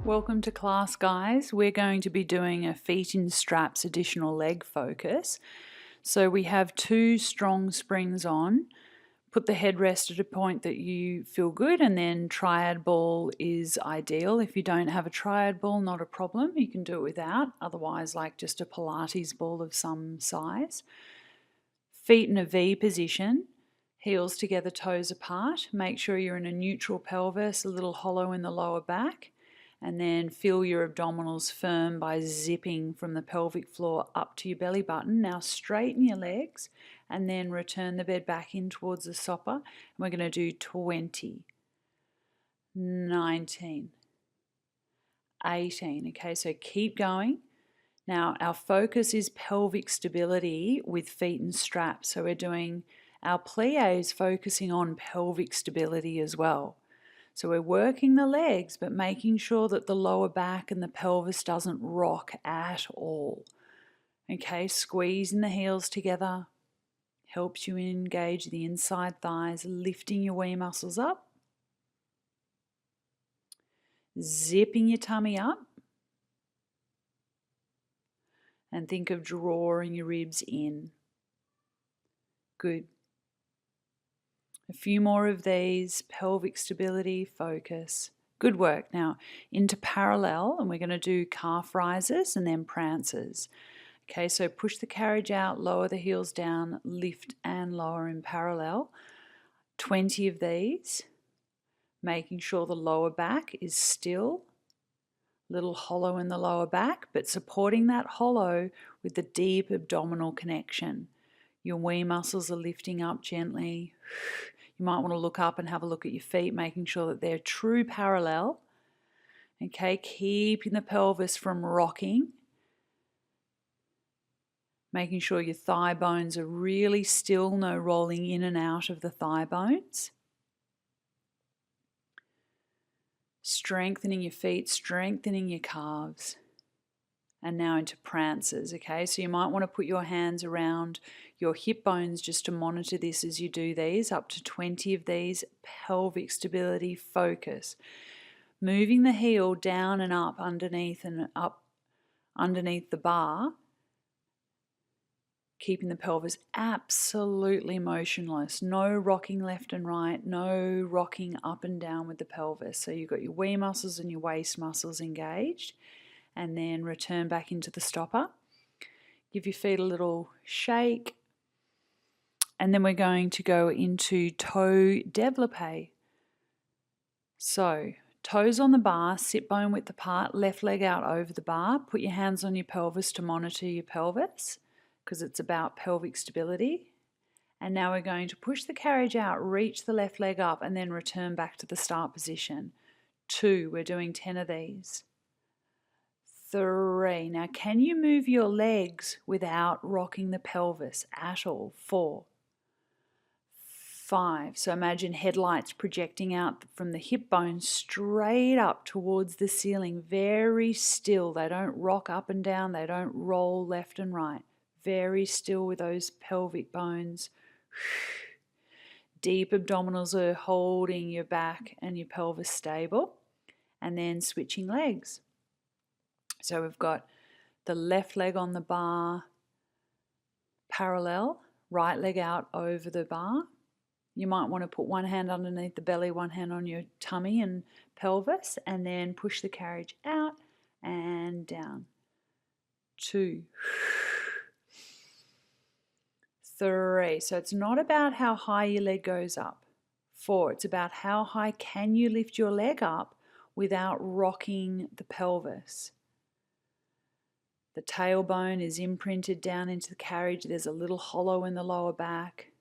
Welcome to class, guys. We're going to be doing a feet in straps additional leg focus. So we have 2 strong springs on. Put the headrest at a point that you feel good, and then Triadball is ideal. If you don't have a Triadball, not a problem. You can do it without. Otherwise, like just a Pilates ball of some size. Feet in a V position. Heels together, toes apart. Make sure you're in a neutral pelvis, a little hollow in the lower back. And then feel your abdominals firm by zipping from the pelvic floor up to your belly button. Now straighten your legs and then return the bed back in towards the stopper. And we're going to do 20, 19, 18. Okay, so keep going. Now our focus is pelvic stability with feet and straps. So we're doing our plies focusing on pelvic stability as well. So we're working the legs, but making sure that the lower back and the pelvis doesn't rock at all. Okay, squeezing the heels together helps you engage the inside thighs, lifting your wee muscles up, zipping your tummy up, and think of drawing your ribs in. Good. A few more of these, pelvic stability, focus. Good work. Now into parallel, and we're going to do calf rises and then prances. Okay, so push the carriage out, lower the heels down, lift and lower in parallel. 20 of these, making sure the lower back is still, little hollow in the lower back, but supporting that hollow with the deep abdominal connection. Your wee muscles are lifting up gently. You might want to look up and have a look at your feet, making sure that they're true parallel. Okay, keeping the pelvis from rocking. Making sure your thigh bones are really still, no rolling in and out of the thigh bones. Strengthening your feet, strengthening your calves. And now into prances, okay? So you might want to put your hands around your hip bones just to monitor this as you do these, up to 20 of these, pelvic stability, focus. Moving the heel down and up underneath the bar, keeping the pelvis absolutely motionless. No rocking left and right, no rocking up and down with the pelvis. So you've got your wee muscles and your waist muscles engaged. And then return back into the stopper. Give your feet a little shake. And then we're going to go into toe développé. So toes on the bar, sit bone width apart, left leg out over the bar. Put your hands on your pelvis to monitor your pelvis because it's about pelvic stability. And now we're going to push the carriage out, reach the left leg up, and then return back to the start position. 2, we're doing 10 of these. 3. Now, can you move your legs without rocking the pelvis at all? 4. 5. So imagine headlights projecting out from the hip bone straight up towards the ceiling. Very still. They don't rock up and down. They don't roll left and right. Very still with those pelvic bones. Deep abdominals are holding your back and your pelvis stable. And then switching legs. So we've got the left leg on the bar, parallel, right leg out over the bar. You might want to put one hand underneath the belly, one hand on your tummy and pelvis, and then push the carriage out and down. 2, 3. So it's not about how high your leg goes up. 4, it's about how high can you lift your leg up without rocking the pelvis. The tailbone is imprinted down into the carriage. There's a little hollow in the lower back.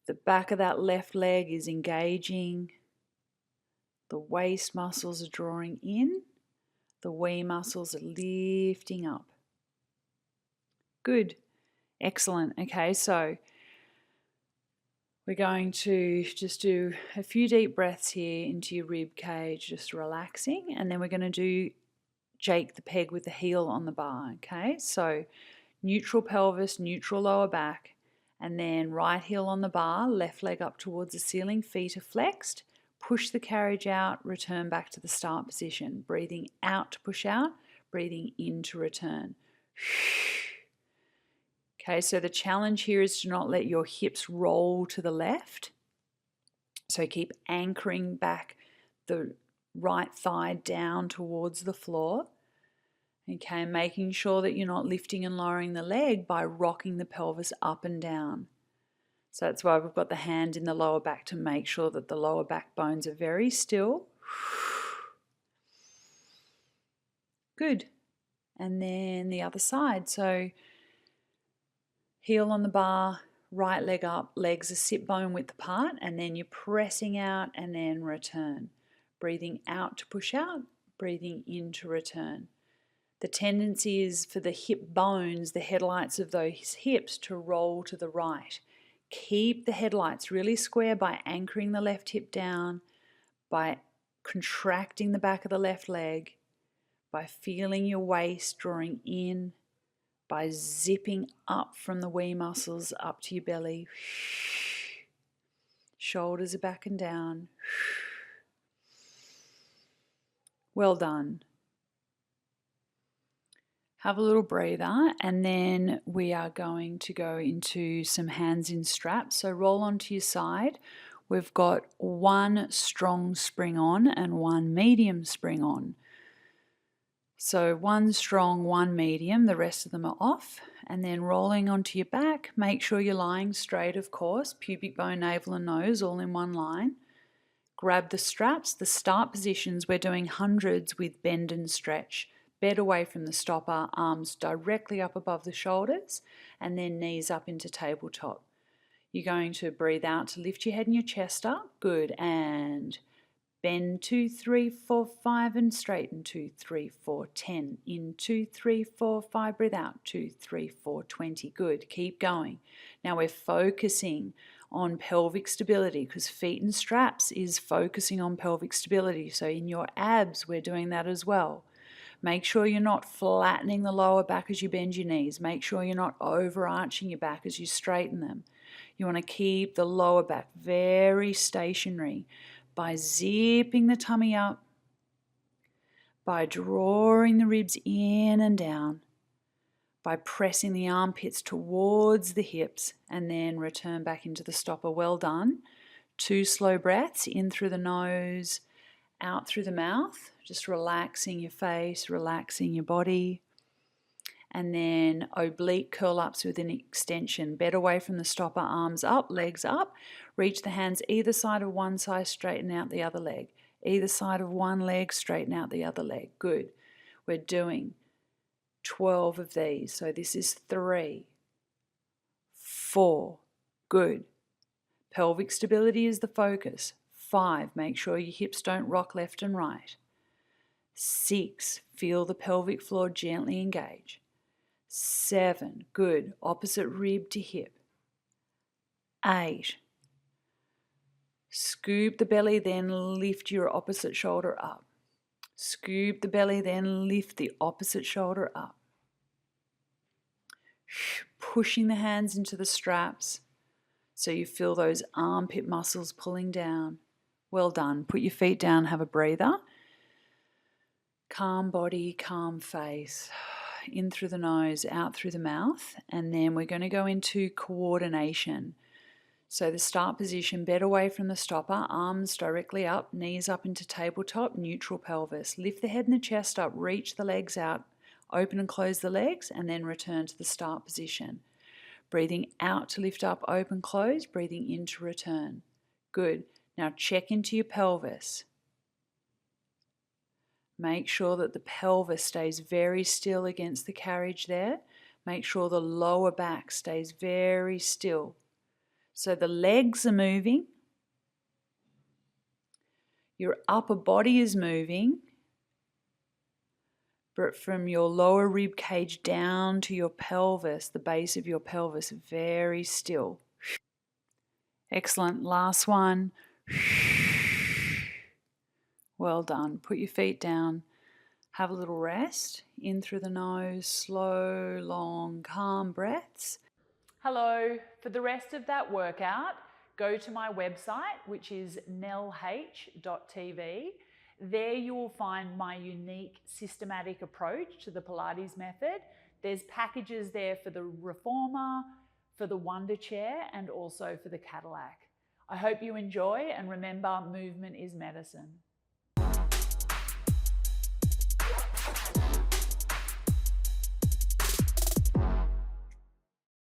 The back of that left leg is engaging. The waist muscles are drawing in. The wee muscles are lifting up. Good. Excellent. Okay, so we're going to just do a few deep breaths here into your rib cage, just relaxing, and then we're going to do Jake the peg with the heel on the bar, okay? So neutral pelvis, neutral lower back, and then right heel on the bar, left leg up towards the ceiling, feet are flexed. Push the carriage out, return back to the start position. Breathing out to push out, breathing in to return. Okay, so the challenge here is to not let your hips roll to the left. So keep anchoring back the right thigh down towards the floor. Okay, making sure that you're not lifting and lowering the leg by rocking the pelvis up and down. So that's why we've got the hand in the lower back to make sure that the lower back bones are very still. Good. And then the other side. So heel on the bar, right leg up, legs are sit bone width apart, and then you're pressing out and then return. Breathing out to push out, breathing in to return. The tendency is for the hip bones, the headlights of those hips, to roll to the right. Keep the headlights really square by anchoring the left hip down, by contracting the back of the left leg, by feeling your waist drawing in, by zipping up from the wee muscles up to your belly. Shoulders are back and down. Well done. Have a little breather, and then we are going to go into some hands in straps. So roll onto your side. We've got one strong spring on and one medium spring on. So one strong, one medium, the rest of them are off. And then rolling onto your back, make sure you're lying straight, of course, pubic bone, navel and nose all in one line. Grab the straps, the start positions, we're doing hundreds with bend and stretch. Bed away from the stopper, arms directly up above the shoulders, and then knees up into tabletop. You're going to breathe out to lift your head and your chest up. Good. And bend 2, 3, 4, 5 and straighten 2, 3, 4, 10. In 2, 3, 4, 5. Breathe out 2, 3, 4, 20. Good. Keep going. Now we're focusing on pelvic stability because feet and straps is focusing on pelvic stability. So in your abs, we're doing that as well. Make sure you're not flattening the lower back as you bend your knees. Make sure you're not overarching your back as you straighten them. You want to keep the lower back very stationary by zipping the tummy up, by drawing the ribs in and down, by pressing the armpits towards the hips, and then return back into the stopper. Well done. 2 slow breaths, in through the nose, out through the mouth, just relaxing your face, relaxing your body. And then oblique curl-ups with an extension. Bed away from the stopper, arms up, legs up. Reach the hands either side of one side, straighten out the other leg. Either side of one leg, straighten out the other leg. Good. We're doing 12 of these. So this is 3, 4. Good. Pelvic stability is the focus. 5, make sure your hips don't rock left and right. 6, feel the pelvic floor gently engage. 7, good, opposite rib to hip. 8, scoop the belly, then lift your opposite shoulder up. Scoop the belly, then lift the opposite shoulder up. Pushing the hands into the straps so you feel those armpit muscles pulling down. Well done. Put your feet down, have a breather. Calm body, calm face. In through the nose, out through the mouth. And then we're going to go into coordination. So the start position, bed away from the stopper, arms directly up, knees up into tabletop, neutral pelvis. Lift the head and the chest up, reach the legs out, open and close the legs, and then return to the start position. Breathing out to lift up, open, close, breathing in to return. Good. Now check into your pelvis. Make sure that the pelvis stays very still against the carriage there. Make sure the lower back stays very still. So the legs are moving. Your upper body is moving. But from your lower rib cage down to your pelvis, the base of your pelvis, very still. Excellent. Last one. Well done. Put your feet down. Have a little rest. In through the nose, slow, long, calm breaths. Hello. For the rest of that workout, go to my website, which is nellh.tv. There you will find my unique systematic approach to the Pilates method. There's packages there for the Reformer, for the Wonder Chair, and also for the Cadillac. I hope you enjoy, and remember, movement is medicine.